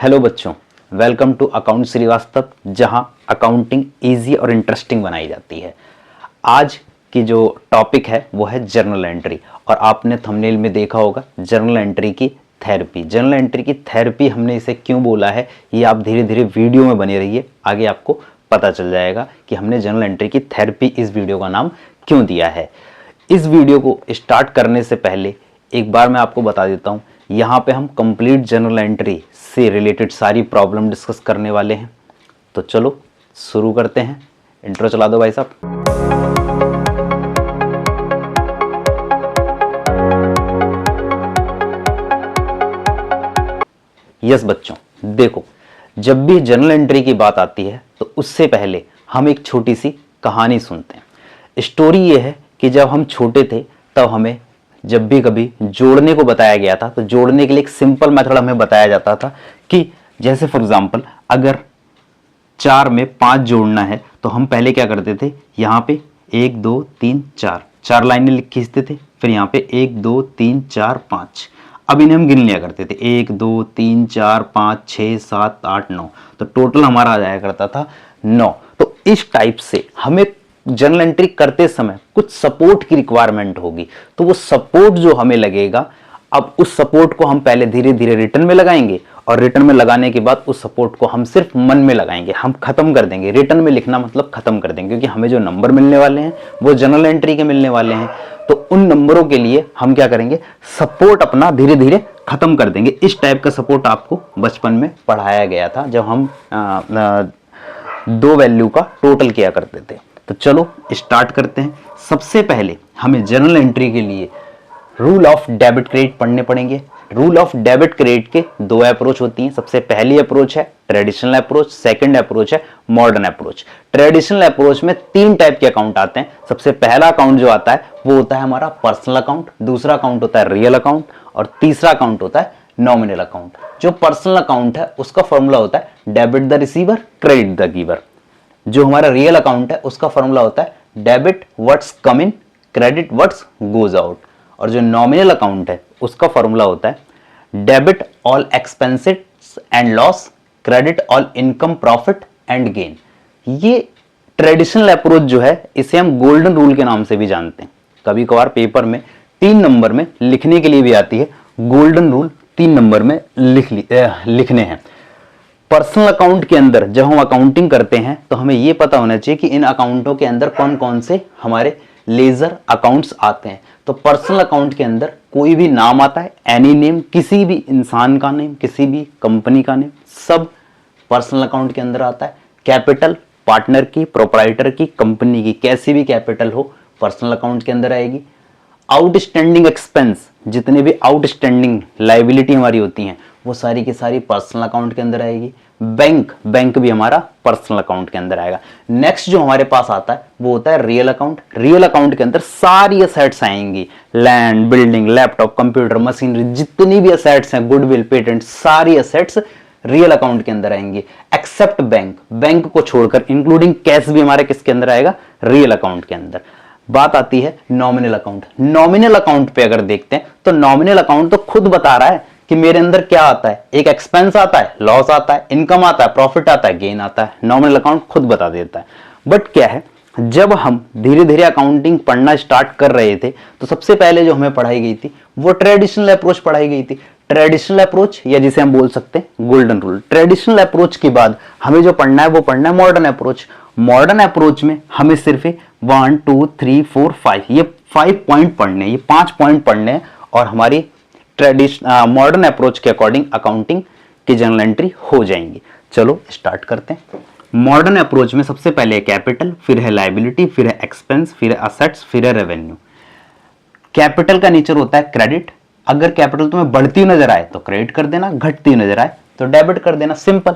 Hello बच्चों, welcome to account Srivastava, जहां accounting easy और इंटरेस्टिंग बनाई जाती है। आज की जो टॉपिक है वो है जर्नल एंट्री, और आपने थंबनेल में देखा होगा जर्नल एंट्री की थेरेपी। जर्नल एंट्री की थेरेपी हमने इसे क्यों बोला है, ये आप धीरे धीरे वीडियो में बने रहिए, आगे आपको पता चल जाएगा कि हमने जर्नल एंट्री की थेरेपी इस वीडियो का नाम क्यों दिया है। इस वीडियो को स्टार्ट करने से पहले एक बार मैं आपको बता देता हूँ, यहाँ पे हम कंप्लीट जर्नल एंट्री से रिलेटेड सारी प्रॉब्लम डिस्कस करने वाले हैं। तो चलो शुरू करते हैं। इंट्रो चला दो भाई साहब। यस बच्चों, देखो, जब भी जर्नल एंट्री की बात आती है तो उससे पहले हम एक छोटी सी कहानी सुनते हैं। स्टोरी ये है कि जब हम छोटे थे तब हमें जब भी कभी जोड़ने को बताया गया था तो जोड़ने के लिए एक सिंपल मेथड हमें बताया जाता था कि जैसे फॉर एग्जांपल अगर 4 में 5 जोड़ना है तो हम पहले क्या करते थे, यहाँ पे 1 2 3 4 लाइनें खींचते थे, फिर यहाँ पे 1 2 3 4 5। अब इन्हें हम गिन लिया करते थे, 1 2 3 4 5 6 7 8 9, तो टोटल हमारा आ जाया करता था 9। तो इस टाइप से हमें जर्नल एंट्री करते समय कुछ सपोर्ट की रिक्वायरमेंट होगी, तो वो सपोर्ट जो हमें लगेगा, अब उस सपोर्ट को हम पहले धीरे धीरे रिटन में लगाएंगे, और रिटन में लगाने के बाद उस सपोर्ट को हम सिर्फ मन में लगाएंगे, हम खत्म कर देंगे। रिटन में लिखना मतलब खत्म कर देंगे, क्योंकि हमें जो नंबर मिलने वाले हैं वो जर्नल एंट्री के मिलने वाले हैं, तो उन नंबरों के लिए हम क्या करेंगे, सपोर्ट अपना धीरे धीरे खत्म कर देंगे। इस टाइप का सपोर्ट आपको बचपन में पढ़ाया गया था जब हम 2 वैल्यू का टोटल किया करते थे। तो चलो स्टार्ट करते हैं। सबसे पहले हमें जर्नल एंट्री के लिए रूल ऑफ डेबिट क्रेडिट पढ़ने पड़ेंगे। रूल ऑफ डेबिट क्रेडिट के 2 अप्रोच होती हैं। सबसे पहली अप्रोच है ट्रेडिशनल अप्रोच, सेकंड अप्रोच है मॉडर्न अप्रोच। ट्रेडिशनल अप्रोच में 3 टाइप के अकाउंट आते हैं। सबसे पहला अकाउंट जो आता है वो होता है हमारा पर्सनल अकाउंट, दूसरा अकाउंट होता है रियल अकाउंट, और तीसरा अकाउंट होता है नॉमिनल अकाउंट। जो पर्सनल अकाउंट है उसका फॉर्मूला होता है debit the receiver, credit the giver. जो हमारा रियल अकाउंट है उसका फॉर्मूला होता है डेबिट व्हाट्स कम इन, क्रेडिट व्हाट्स गोज आउट। और जो नॉमिनल अकाउंट है उसका फॉर्मूला होता है debit all expenses and loss, credit all income profit and gain. ये ट्रेडिशनल अप्रोच जो है इसे हम गोल्डन रूल के नाम से भी जानते हैं। कभी कभार पेपर में 3 नंबर में लिखने के लिए भी आती है, गोल्डन रूल 3 नंबर में लिखने हैं। पर्सनल अकाउंट के अंदर जब हम अकाउंटिंग करते हैं तो हमें यह पता होना चाहिए कि इन अकाउंटों के अंदर कौन कौन से हमारे लेजर अकाउंट्स आते हैं। तो पर्सनल अकाउंट के अंदर कोई भी नाम आता है, एनी नेम, किसी भी इंसान का नेम, किसी भी कंपनी का नेम, सब पर्सनल अकाउंट के अंदर आता है। कैपिटल पार्टनर की, प्रोप्राइटर की, कंपनी की, कैसी भी कैपिटल हो पर्सनल अकाउंट के अंदर आएगी। आउटस्टैंडिंग एक्सपेंस, जितने भी आउटस्टैंडिंग लायबिलिटी हमारी होती हैं वो सारी की सारी पर्सनल अकाउंट के अंदर आएगी। बैंक भी हमारा पर्सनल अकाउंट के अंदर आएगा। नेक्स्ट जो हमारे पास आता है वो होता है रियल अकाउंट। रियल अकाउंट के अंदर सारी असेट्स आएंगी, land, building, laptop, computer, machinery, जितनी भी असेट्स हैं, गुडविल, पेटेंट, सारी असेट्स रियल अकाउंट के अंदर आएंगी, एक्सेप्ट बैंक को छोड़कर, इंक्लूडिंग कैश भी हमारे किसके अंदर आएगा, रियल अकाउंट के अंदर। बात आती है नॉमिनल अकाउंट। नॉमिनल अकाउंट पे अगर देखते हैं तो नॉमिनल अकाउंट तो खुद बता रहा है कि मेरे अंदर क्या आता है, एक एक्सपेंस आता है, लॉस आता है, इनकम आता है, प्रॉफिट आता है, गेन आता है। नॉमिनल अकाउंट खुद बता देता है। बट क्या है, जब हम धीरे धीरे अकाउंटिंग पढ़ना स्टार्ट कर रहे थे तो सबसे पहले जो हमें पढ़ाई गई थी वो ट्रेडिशनल अप्रोच पढ़ाई गई थी। ट्रेडिशनल अप्रोच, या जिसे हम बोल सकते हैं गोल्डन रूल। ट्रेडिशनल अप्रोच के बाद हमें जो पढ़ना है वो पढ़ना है मॉडर्न अप्रोच। मॉडर्न अप्रोच में हमें सिर्फ 1 2 3 4 5 ये 5 पॉइंट पढ़ने, ये 5 पॉइंट पढ़ने हैं, और हमारी मॉडर्न अप्रोच के अकॉर्डिंग अकाउंटिंग की जर्नल एंट्री हो जाएंगी। चलो स्टार्ट करते हैं। मॉडर्न अप्रोच में सबसे पहले है कैपिटल, फिर है लायबिलिटी, फिर है एक्सपेंस, फिर है असेट्स, फिर है रेवेन्यू। कैपिटल का नेचर होता है क्रेडिट। अगर कैपिटल तुम्हें बढ़ती नजर आए तो क्रेडिट कर देना, घटती नजर आए तो डेबिट कर देना, सिंपल।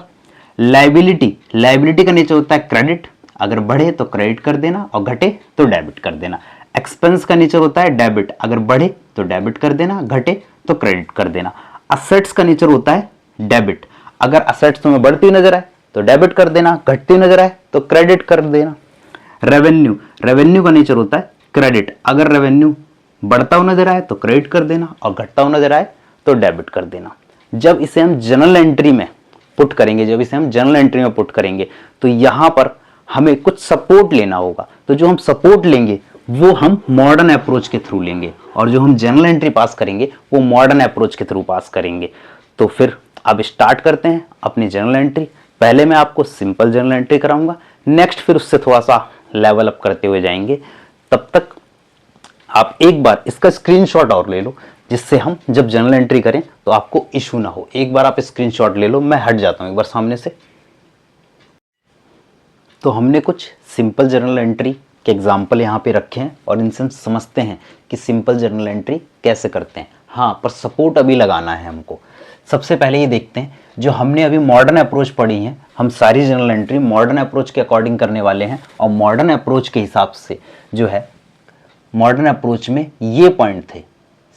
लायबिलिटी का नेचर होता है क्रेडिट। अगर बढ़े तो क्रेडिट कर देना और घटे तो डेबिट कर देना। एक्सपेंस का नेचर होता है डेबिट। अगर बढ़े तो डेबिट कर देना, घटे तो क्रेडिट कर देना। असेट्स का नेचर होता है डेबिट। अगर असेट्स तुम्हें बढ़ती नजर आए तो डेबिट कर देना, घटती नजर आए तो क्रेडिट कर देना। रेवेन्यू का नेचर होता है क्रेडिट। अगर रेवेन्यू बढ़ता हुआ नजर आए तो क्रेडिट कर देना और घटता हुआ नजर आए तो डेबिट कर देना। जब इसे हम जर्नल एंट्री में पुट करेंगे, जब इसे हम जर्नल एंट्री में पुट करेंगे तो यहाँ पर हमें कुछ सपोर्ट लेना होगा। तो जो हम सपोर्ट लेंगे वो हम मॉडर्न अप्रोच के थ्रू लेंगे, और जो हम जर्नल एंट्री पास करेंगे वो मॉडर्न अप्रोच के थ्रू पास करेंगे। तो फिर अब स्टार्ट करते हैं अपनी जर्नल एंट्री। पहले मैं आपको सिंपल जर्नल एंट्री कराऊंगा, नेक्स्ट फिर उससे थोड़ा सा लेवल अप करते हुए जाएंगे। तब तक आप एक बार इसका स्क्रीनशॉट और ले लो, जिससे हम जब जर्नल एंट्री करें तो आपको इशू ना हो। एक बार आप स्क्रीनशॉट ले लो, मैं हट जाता हूं एक बार सामने से। तो हमने कुछ सिंपल जर्नल एंट्री के एग्जाम्पल यहाँ पे रखे हैं और इनसे हम समझते हैं कि सिंपल जर्नल एंट्री कैसे करते हैं। हाँ, पर सपोर्ट अभी लगाना है हमको। सबसे पहले ये देखते हैं, जो हमने अभी मॉडर्न अप्रोच पढ़ी है, हम सारी जर्नल एंट्री मॉडर्न अप्रोच के अकॉर्डिंग करने वाले हैं। और मॉडर्न अप्रोच के हिसाब से जो है, मॉडर्न अप्रोच में ये पॉइंट थे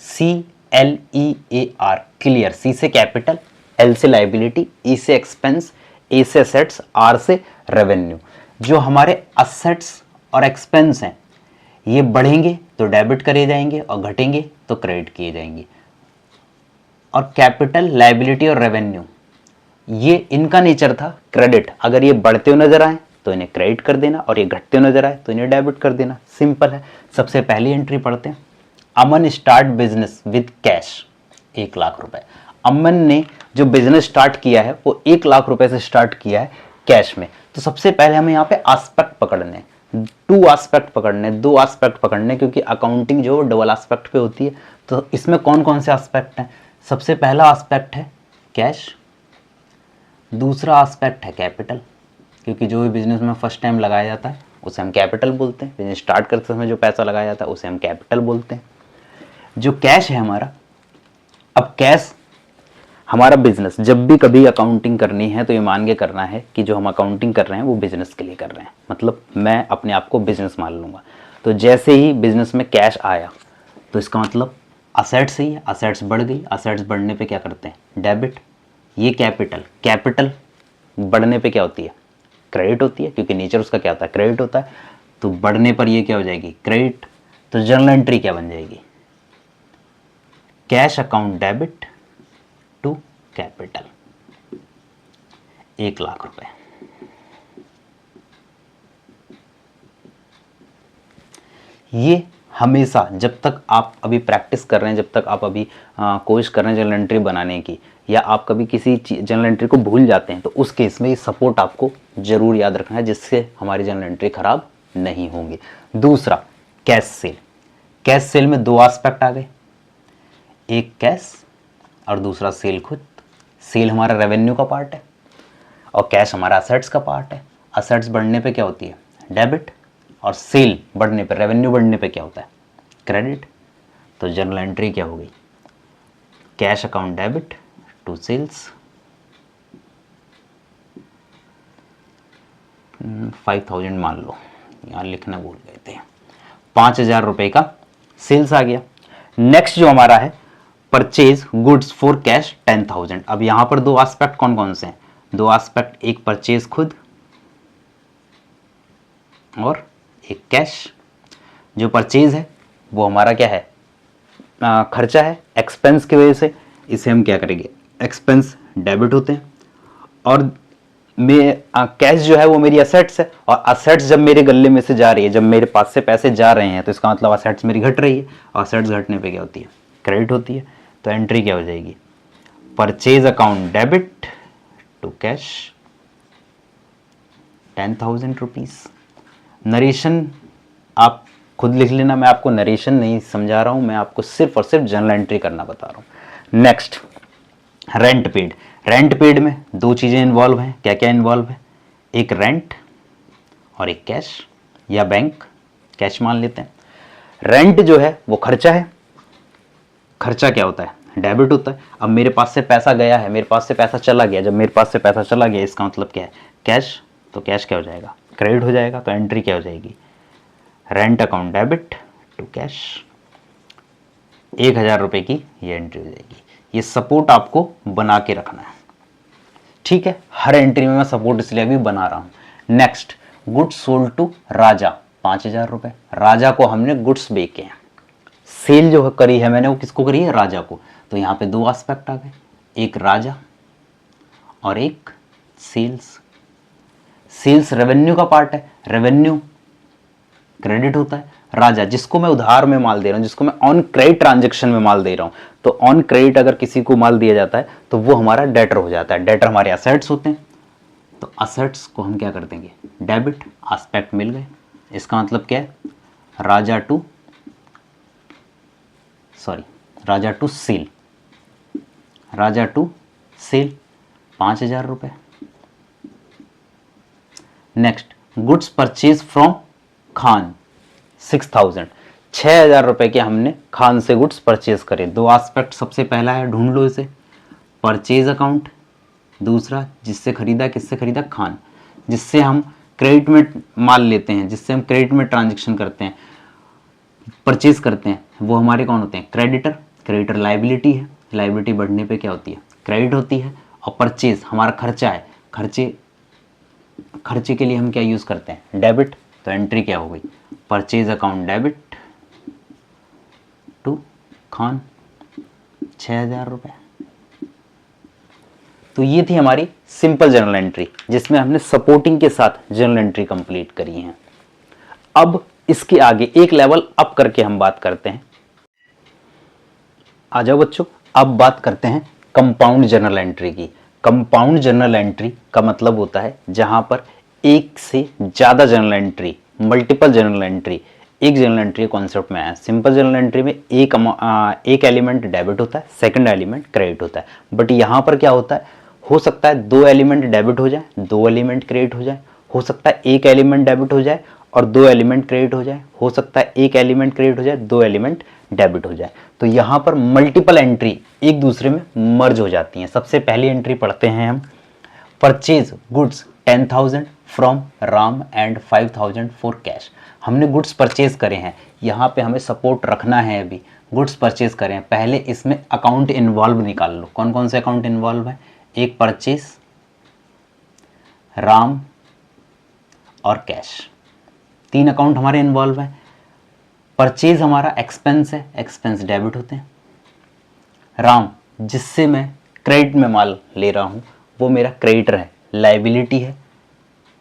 CLEAR, क्लियर। C से कैपिटल, L से लाइबिलिटी, E से एक्सपेंस, A से असेट्स, R से रेवेन्यू। जो हमारे असेट्स और एक्सपेंस हैं ये बढ़ेंगे तो डेबिट करे जाएंगे और घटेंगे तो क्रेडिट किए जाएंगे। और कैपिटल, लाइबिलिटी और रेवेन्यू, ये इनका नेचर था क्रेडिट। अगर ये बढ़ते हुए नजर आए तो इन्हें क्रेडिट कर देना, और ये घटते हुए नजर आए तो इन्हें डेबिट कर देना। सिंपल है। सबसे पहली एंट्री पढ़ते हैं। Aman start business with cash 1 lakh रुपए। अमन ने जो बिजनेस स्टार्ट किया है वो 1 लाख रुपए से स्टार्ट किया है कैश में। तो सबसे पहले हमें यहाँ पे एस्पेक्ट पकड़ने, 2 एस्पेक्ट पकड़ने, 2 एस्पेक्ट पकड़ने, क्योंकि अकाउंटिंग जो डबल एस्पेक्ट पे होती है। तो इसमें कौन कौन से एस्पेक्ट हैं? सबसे पहला एस्पेक्ट है कैश, दूसरा एस्पेक्ट है कैपिटल, क्योंकि जो भी बिजनेस में फर्स्ट टाइम लगाया जाता है उसे हम कैपिटल बोलते हैं। बिजनेस स्टार्ट करते समय जो पैसा लगाया जाता है उसे हम कैपिटल बोलते हैं। जो कैश है हमारा, अब कैश हमारा बिजनेस जब भी कभी अकाउंटिंग करनी है तो ये मान के करना है कि जो हम अकाउंटिंग कर रहे हैं वो बिजनेस के लिए कर रहे हैं। मतलब मैं अपने आप को बिजनेस मान लूंगा। तो जैसे ही बिजनेस में कैश आया तो इसका मतलब असेट्स ही है, असेट्स बढ़ गई। असेट्स बढ़ने पे क्या करते हैं? डेबिट। ये कैपिटल, कैपिटल बढ़ने पे क्या होती है? क्रेडिट होती है, क्योंकि नेचर उसका क्या होता है? क्रेडिट होता है। तो बढ़ने पर ये क्या हो जाएगी? क्रेडिट। तो जर्नल एंट्री क्या बन जाएगी? Cash account debit to capital, 1 lakh रुपए। ये हमेशा जब तक आप अभी प्रैक्टिस कर रहे हैं, जब तक आप अभी कोशिश कर रहे हैं जर्नल एंट्री बनाने की, या आप कभी किसी जर्नल एंट्री को भूल जाते हैं, तो उस केस में ये सपोर्ट आपको जरूर याद रखना है, जिससे हमारी जर्नल एंट्री खराब नहीं होंगी। दूसरा, कैश सेल। कैश सेल में 2 एस्पेक्ट आ गए, एक कैश और दूसरा सेल खुद। सेल हमारा रेवेन्यू का पार्ट है और कैश हमारा असेट्स का पार्ट है। असेट्स बढ़ने पे क्या होती है? डेबिट। और सेल बढ़ने पे, रेवेन्यू बढ़ने पे क्या होता है? क्रेडिट। तो जर्नल एंट्री क्या हो गई? Cash account debit to sales, 5000 मान लो, यहाँ लिखना भूल गए थे, 5000 रुपए का सेल्स आ गया। नेक्स्ट जो हमारा है परचेज गुड्स फॉर कैश 10,000। अब यहां पर 2 एस्पेक्ट कौन कौन से हैं? 2 एस्पेक्ट, एक परचेज खुद और एक कैश। जो परचेज है वो हमारा क्या है? खर्चा है, एक्सपेंस की वजह से इसे हम क्या करेंगे? एक्सपेंस डेबिट होते हैं। और कैश जो है वो मेरी असेट्स है, और असेट्स जब मेरे गले में से जा रही है, जब मेरे पास से पैसे जा रहे हैं, तो इसका मतलब असेट्स मेरी घट रही है, और असेट्स घटने पे क्या होती है? क्रेडिट होती है। तो एंट्री क्या हो जाएगी? Purchase account debit to cash 10,000 rupees. Narration आप खुद लिख लेना, मैं आपको नरेशन नहीं समझा रहा हूं, मैं आपको सिर्फ और सिर्फ जर्नल एंट्री करना बता रहा हूं। Next, rent paid. Rent paid में 2 चीजें इन्वॉल्व हैं। क्या क्या इन्वॉल्व है? एक रेंट और एक कैश, या बैंक, कैश मान लेते हैं। रेंट जो है वो खर्चा है। खर्चा क्या होता है? डेबिट होता है। अब मेरे पास से पैसा गया है, मेरे पास से पैसा चला गया। जब मेरे पास से पैसा चला गया इसका मतलब क्या है? कैश। तो कैश क्या हो जाएगा? क्रेडिट हो जाएगा। तो एंट्री क्या हो जाएगी? Rent account debit to cash, 1000 रुपए की ये एंट्री हो जाएगी। ये सपोर्ट आपको बना के रखना है, ठीक है? हर एंट्री में मैं सपोर्ट इसलिए भी बना रहा हूं। नेक्स्ट, गुड्स सोल्ड टू राजा, 5000 रुपए। राजा को हमने गुड्स बेचे हैं। सेल जो करी है मैंने वो किसको करी है? राजा को। तो यहाँ पे 2 एस्पेक्ट आ गए, एक राजा और एक सेल्स। सेल्स रेवेन्यू का पार्ट है, रेवेन्यू क्रेडिट होता है। राजा जिसको मैं उधार में माल दे रहा हूं, जिसको मैं ऑन क्रेडिट ट्रांजेक्शन में माल दे रहा हूं, तो ऑन क्रेडिट अगर किसी को माल दिया जाता है तो वो हमारा डेटर हो जाता है। डेटर हमारे असेट्स होते हैं, तो असेट्स को हम क्या कर देंगे, डेबिट। एस्पेक्ट मिल गए। इसका मतलब क्या है, Raja to sale, Raja to sale 5,000 रुपए। Next, goods purchase from Khan 6,000, 6,000 रुपए के हमने खान से गुड्स परचेज करे। दो एस्पेक्ट, सबसे पहला है, ढूंढ लो इसे, परचेज अकाउंट। दूसरा, जिससे खरीदा, किससे खरीदा, खान, जिससे हम क्रेडिट में माल लेते हैं, जिससे हम क्रेडिट में ट्रांजेक्शन करते हैं, परचेज करते हैं, वो हमारे कौन होते हैं, क्रेडिटर। क्रेडिटर लाइबिलिटी है, लाइबिलिटी बढ़ने पे क्या होती है, क्रेडिट होती है। और परचेज हमारा खर्चा है, खर्चे के लिए हम क्या यूज करते हैं, डेबिट। तो एंट्री क्या हो गई, purchase account debit to Khan 6,000 रुपए। तो ये थी हमारी सिंपल जर्नल एंट्री, जिसमें हमने सपोर्टिंग के साथ जर्नल एंट्री कंप्लीट करी है। अब इसके आगे एक लेवल अप करके हम बात करते हैं। आ जाओ बच्चों, अब बात करते हैं कंपाउंड जर्नल एंट्री की। कंपाउंड जर्नल एंट्री का मतलब होता है जहां पर एक से ज्यादा journal entry, multiple journal entry, एक जर्नल एंट्री कॉन्सेप्ट में आया। सिंपल जर्नल एंट्री में एक एलिमेंट डेबिट होता है, सेकंड एलिमेंट क्रेडिट होता है। बट यहां पर क्या होता है, हो सकता है दो एलिमेंट डेबिट हो जाए, दो एलिमेंट क्रेडिट हो जाए, हो सकता है एक एलिमेंट डेबिट हो जाए और दो एलिमेंट क्रेडिट हो जाए, हो सकता है एक एलिमेंट क्रेडिट हो जाए, दो एलिमेंट डेबिट हो जाए। तो यहां पर मल्टीपल एंट्री एक दूसरे में मर्ज हो जाती हैं। सबसे पहली एंट्री पढ़ते हैं हम, purchase goods 10,000 from Ram and 5,000 for cash. हमने गुड्स परचेज करे हैं, यहाँ पे हमें सपोर्ट रखना है। अभी गुड्स परचेज करें, पहले इसमें अकाउंट इन्वॉल्व निकाल लो। कौन कौन से अकाउंट इन्वॉल्व है, एक परचेज, राम और कैश, तीन अकाउंट हमारे इन्वॉल्व है। परचेज हमारा एक्सपेंस है, एक्सपेंस डेबिट होते हैं। राम जिससे मैं क्रेडिट में माल ले रहा हूं, वो मेरा क्रेडिटर है, लाइबिलिटी है,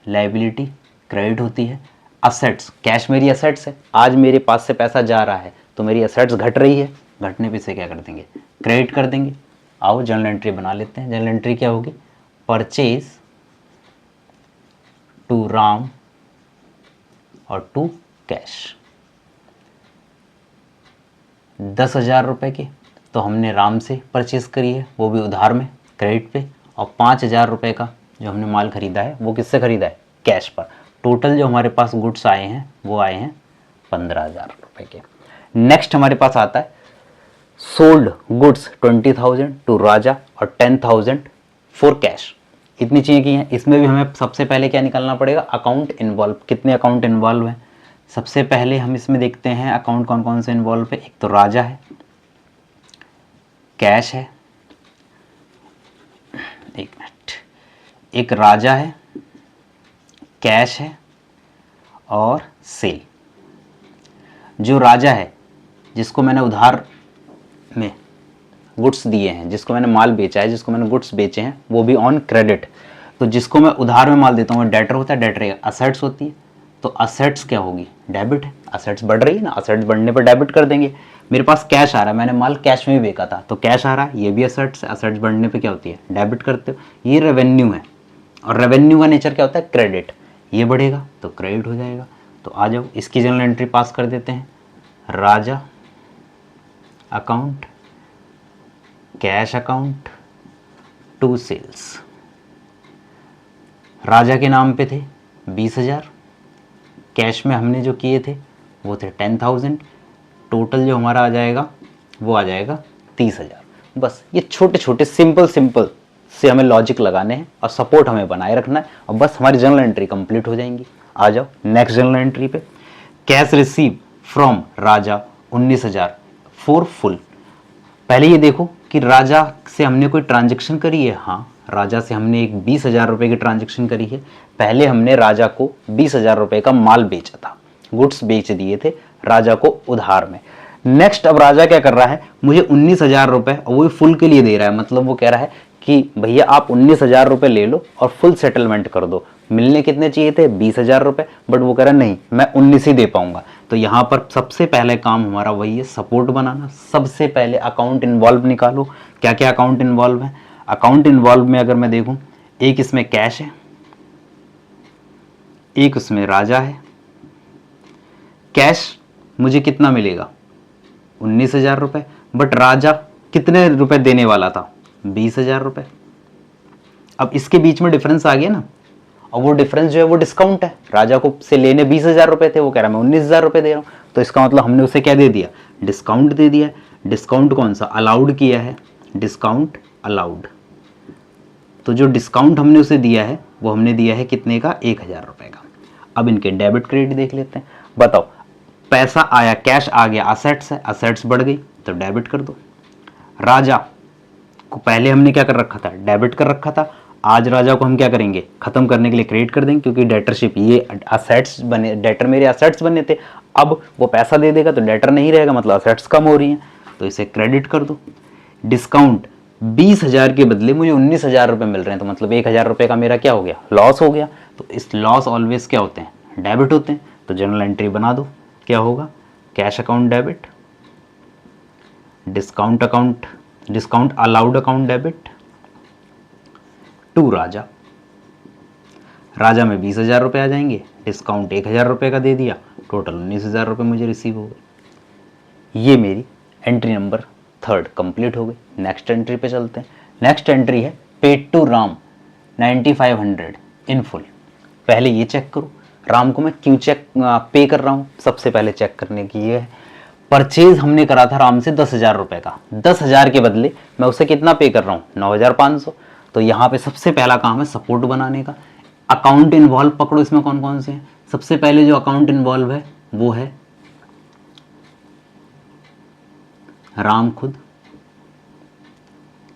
लाइबिलिटी क्रेडिट होती है। असेट्स, कैश मेरी असेट्स है, आज मेरे पास से पैसा जा रहा है तो मेरी असेट्स घट रही है, घटने पे से क्या कर देंगे, क्रेडिट कर देंगे। आओ जर्नल एंट्री बना लेते हैं। जर्नल एंट्री क्या होगी, परचेज टू राम और टू कैश 10,000 रुपए के तो हमने राम से परचेज करी है, वो भी उधार में क्रेडिट पे। और 5,000 रुपए का जो हमने माल खरीदा है वो किससे खरीदा है, कैश पर। टोटल जो हमारे पास गुड्स आए हैं वो आए हैं 15,000 रुपए के। नेक्स्ट हमारे पास आता है सोल्ड गुड्स 20,000 टू राजा और 10,000 फॉर कैश। इतनी चीज़ें की हैं। इसमें भी हमें सबसे पहले क्या निकालना पड़ेगा, अकाउंट इन्वॉल्व। कितने अकाउंट इन्वॉल्व हैं, सबसे पहले हम इसमें देखते हैं अकाउंट कौन कौन से इन्वॉल्व है। एक तो राजा है, कैश है, एक मिनट, एक राजा है, कैश है और सेल। जो राजा है, जिसको मैंने उधार में गुड्स दिए हैं, जिसको मैंने माल बेचा है, जिसको मैंने गुड्स बेचे हैं, वो भी ऑन क्रेडिट। तो जिसको मैं उधार में माल देता हूँ डेटर होता है, डेटर असेट्स होती है। तो असेट्स क्या होगी, डेबिट है, असेट्स बढ़ रही है ना, असेट्स बढ़ने पर डेबिट कर देंगे। मेरे पास कैश आ रहा है, मैंने माल कैश में ही बेचा था तो कैश आ रहा है, ये भी असेट्स, असेट्स बढ़ने पे क्या होती है, डेबिट करते हो। ये रेवेन्यू है और रेवेन्यू का नेचर क्या होता है, क्रेडिट। ये बढ़ेगा तो क्रेडिट हो जाएगा। तो आ जाओ इसकी जर्नल एंट्री पास कर देते हैं। Raja account, cash account to sales. Raja के नाम पे थे 20,000, कैश में हमने जो किए थे वो थे 10,000। टोटल जो हमारा आ जाएगा वो आ जाएगा 30,000। बस ये छोटे छोटे सिंपल से हमें लॉजिक लगाने हैं और सपोर्ट हमें बनाए रखना है और बस हमारी जर्नल एंट्री कंप्लीट हो जाएंगी। आ जाओ नेक्स्ट जर्नल एंट्री पे। Cash receive from Raja 19,000 for full. पहले ये देखो कि राजा से हमने कोई ट्रांजेक्शन करी है। हाँ, राजा से हमने एक 20,000 रुपये की ट्रांजेक्शन करी है। पहले हमने राजा को 20,000 रुपये का माल बेचा था, गुड्स बेच दिए थे राजा को उधार में। नेक्स्ट अब राजा क्या कर रहा है, मुझे 19,000 रुपये और वो फुल के लिए दे रहा है। मतलब वो कह रहा है कि भैया आप 19,000 रुपये ले लो और फुल सेटलमेंट कर दो। मिलने कितने चाहिए थे? 20,000 रुपये, बट वो कह रहा नहीं मैं 19 ही दे पाऊंगा। तो यहाँ पर सबसे पहले काम हमारा वही है, सपोर्ट बनाना। सबसे पहले अकाउंट इन्वॉल्व निकालो। क्या क्या अकाउंट इन्वॉल्व है? अकाउंट इन्वॉल्व में अगर मैं देखूं, एक इसमें कैश है, एक उसमें राजा है। कैश मुझे कितना मिलेगा? 19,000 रुपये, बट राजा कितने रुपए देने वाला था? 20,000 रुपये। अब इसके बीच में डिफरेंस आ गया ना, और वो डिफरेंस जो है वो डिस्काउंट है। राजा को से लेने 20,000 रुपये थे, वो कह रहा मैं 19,000 रुपये दे रहा हूँ, तो इसका मतलब हमने उसे क्या दे दिया? डिस्काउंट दे दिया। डिस्काउंट कौन सा? अलाउड किया है, डिस्काउंट अलाउड। तो जो डिस्काउंट हमने उसे दिया है वो हमने दिया है कितने का? 1,000 रुपये का। अब इनके डेबिट क्रेडिट देख लेते हैं। बताओ, पैसा आया, कैश आ गया, असेट्स है, असेट्स बढ़ गई तो डेबिट कर दो। राजा को पहले हमने क्या कर रखा था? डेबिट कर रखा था। आज राजा को हम क्या करेंगे? खत्म करने के लिए क्रेडिट कर देंगे, क्योंकि डेटरशिप, ये असेट्स बने, डेटर मेरे असेट्स बने थे। अब वो पैसा दे देगा तो डेटर नहीं रहेगा, मतलब असेट्स कम हो रही हैं, तो इसे क्रेडिट कर दो। डिस्काउंट, 20,000 के बदले मुझे 19,000 रुपये मिल रहे हैं, तो मतलब 1,000 रुपये का मेरा क्या हो गया? लॉस हो गया। तो इस लॉस ऑलवेज क्या होते हैं? डेबिट होते हैं। तो जनरल एंट्री बना दो। क्या होगा? Cash account debit, discount account, discount allowed account debit to Raja. Raja में 20,000 रुपये आ जाएंगे, डिस्काउंट 1,000 रुपये का दे दिया, टोटल 19,000 रुपये मुझे रिसीव हो गए। ये मेरी एंट्री नंबर 3 कंप्लीट हो गई। नेक्स्ट एंट्री पे चलते हैं। नेक्स्ट एंट्री है paid to Ram 9500 in full. पहले ये चेक करो, राम को मैं क्यों पे कर रहा हूँ। सबसे पहले चेक करने की ये है, परचेज हमने करा था राम से 10,000 रुपये का। 10,000 के बदले मैं उसे कितना पे कर रहा हूँ? 9,500। तो यहाँ पे सबसे पहला काम है सपोर्ट बनाने का। अकाउंट इन्वॉल्व पकड़ो, इसमें कौन कौन से हैं? सबसे पहले जो अकाउंट इन्वॉल्व है वो है राम खुद,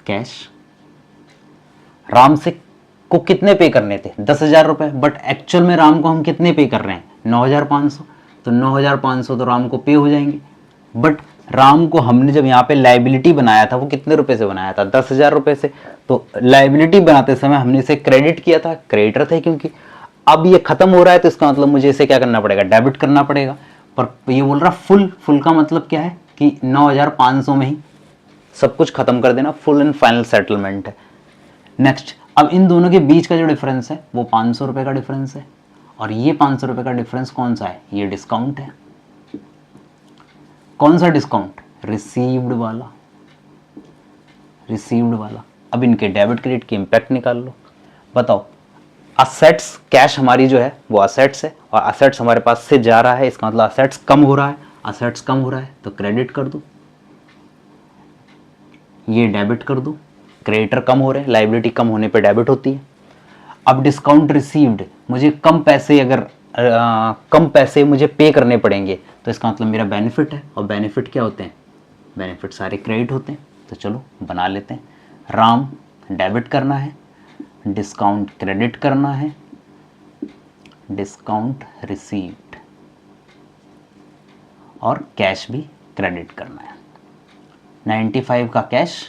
कैश। राम से को कितने पे करने थे? 10,000 रुपये, बट एक्चुअल में राम को हम कितने पे कर रहे हैं? 9,500। तो 9,500 तो राम को पे हो जाएंगे। बट राम को हमने जब यहाँ पे लाइबिलिटी बनाया था वो कितने रुपए से बनाया था? 10,000 रुपये से। तो लाइबिलिटी बनाते समय हमने इसे क्रेडिट किया था, क्रेडिटर थे क्योंकि। अब ये खत्म हो रहा है तो इसका मतलब मुझे इसे क्या करना पड़ेगा? डेबिट करना पड़ेगा। पर ये बोल रहा फुल का मतलब क्या है कि 9,500 में ही सब कुछ खत्म कर देना, फुल एंड फाइनल सेटलमेंट है। नेक्स्ट, अब इन दोनों के बीच का जो डिफरेंस है वो 500 रुपये का डिफरेंस है, और ये 500 रुपये का डिफरेंस कौन सा है? ये डिस्काउंट है। कौन सा डिस्काउंट? रिसीव्ड वाला, रिसीव्ड वाला। अब इनके डेबिट क्रेडिट की इंपैक्ट निकाल लो। बताओ, असेट्स, कैश हमारी जो है वो असेट्स है, और असेट्स हमारे पास से जा रहा है, इसका मतलब असेट्स कम हो रहा है। असेट्स कम हो रहा है तो क्रेडिट कर दो, ये डेबिट कर दो। क्रेडिटर कम हो रहे हैं, लाइबिलिटी कम होने पे डेबिट होती है। अब डिस्काउंट रिसीव्ड, मुझे कम पैसे, अगर कम पैसे मुझे पे करने पड़ेंगे तो इसका मतलब मेरा बेनिफिट है, और बेनिफिट क्या होते हैं? बेनिफिट सारे क्रेडिट होते हैं। तो चलो बना लेते हैं। राम डेबिट करना है, डिस्काउंट क्रेडिट करना है, डिस्काउंट रिसीव्ड, और कैश भी क्रेडिट करना है। 95 का कैश,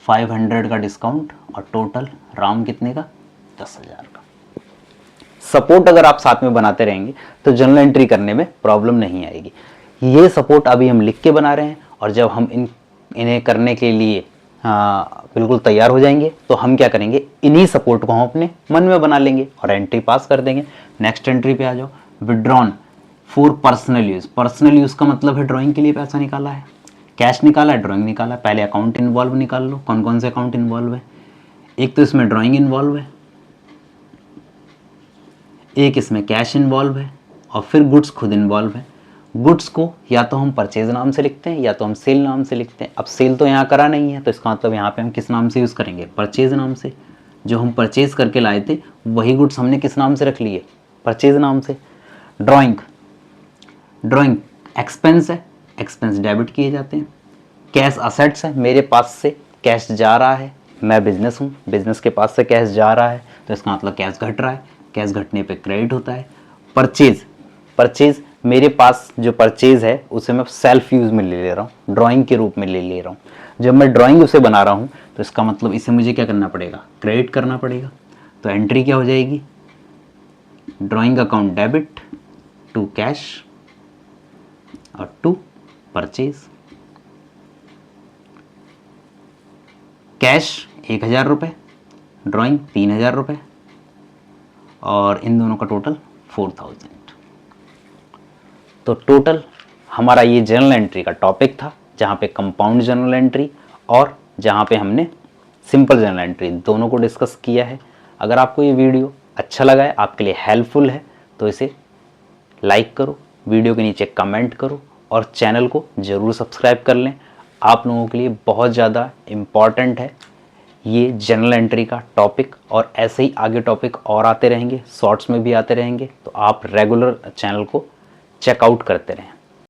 500 का डिस्काउंट, और टोटल राम कितने का? 10,000 का। सपोर्ट अगर आप साथ में बनाते रहेंगे तो जनरल एंट्री करने में प्रॉब्लम नहीं आएगी। ये सपोर्ट अभी हम लिख के बना रहे हैं, और जब हम इन्हें करने के लिए बिल्कुल तैयार हो जाएंगे तो हम क्या करेंगे? इन्हीं सपोर्ट को हम अपने मन में बना लेंगे और एंट्री पास कर देंगे। नेक्स्ट एंट्री पे आ जाओ। Withdrawn for personal use. Personal use का मतलब है ड्राइंग के लिए पैसा निकाला है, कैश निकाला है, ड्राइंग निकाला है। पहले अकाउंट इन्वॉल्व निकाल लो, कौन कौन से अकाउंट इन्वॉल्व है। एक तो इसमें ड्राइंग इन्वॉल्व है, एक इसमें कैश इन्वॉल्व है, और फिर गुड्स खुद इन्वॉल्व है। गुड्स को या तो हम परचेज नाम से लिखते हैं या तो हम सेल नाम से लिखते हैं। अब सेल तो यहाँ करा नहीं है, तो इसका मतलब यहाँ पे हम किस नाम से यूज़ करेंगे? परचेज नाम से। जो हम परचेज करके लाए थे वही गुड्स हमने किस नाम से रख लिए? परचेज नाम से। ड्राइंग, ड्राइंग एक्सपेंस है, एक्सपेंस डेबिट किए जाते हैं। कैश असेट्स है, मेरे पास से कैश जा रहा है, मैं बिजनेस हूँ, बिजनेस के पास से कैश जा रहा है, तो इसका मतलब कैश घट रहा है, कैश घटने पे क्रेडिट होता है। परचेज, परचेज मेरे पास जो परचेज है उसे मैं सेल्फ यूज़ में ले रहा हूँ, ड्राइंग के रूप में ले रहा हूँ। जब मैं ड्राइंग उसे बना रहा हूँ तो इसका मतलब इसे मुझे क्या करना पड़ेगा, क्रेडिट करना पड़ेगा। तो एंट्री क्या हो जाएगी, drawing account debit to cash और टू परचेज। कैश 1000 रुपये, ड्राइंग 3000 रुपये, और इन दोनों का टोटल 4000। तो टोटल हमारा ये जर्नल एंट्री का टॉपिक था, जहाँ पे कंपाउंड जर्नल एंट्री और जहाँ पे हमने सिंपल जर्नल एंट्री दोनों को डिस्कस किया है। अगर आपको ये वीडियो अच्छा लगा है, आपके लिए हेल्पफुल है, तो इसे लाइक करो, वीडियो के नीचे कमेंट करो और चैनल को ज़रूर सब्सक्राइब कर लें। आप लोगों के लिए बहुत ज़्यादा इम्पॉर्टेंट है ये जर्नल एंट्री का टॉपिक, और ऐसे ही आगे टॉपिक और आते रहेंगे, शॉर्ट्स में भी आते रहेंगे, तो आप रेगुलर चैनल को चेकआउट करते रहें।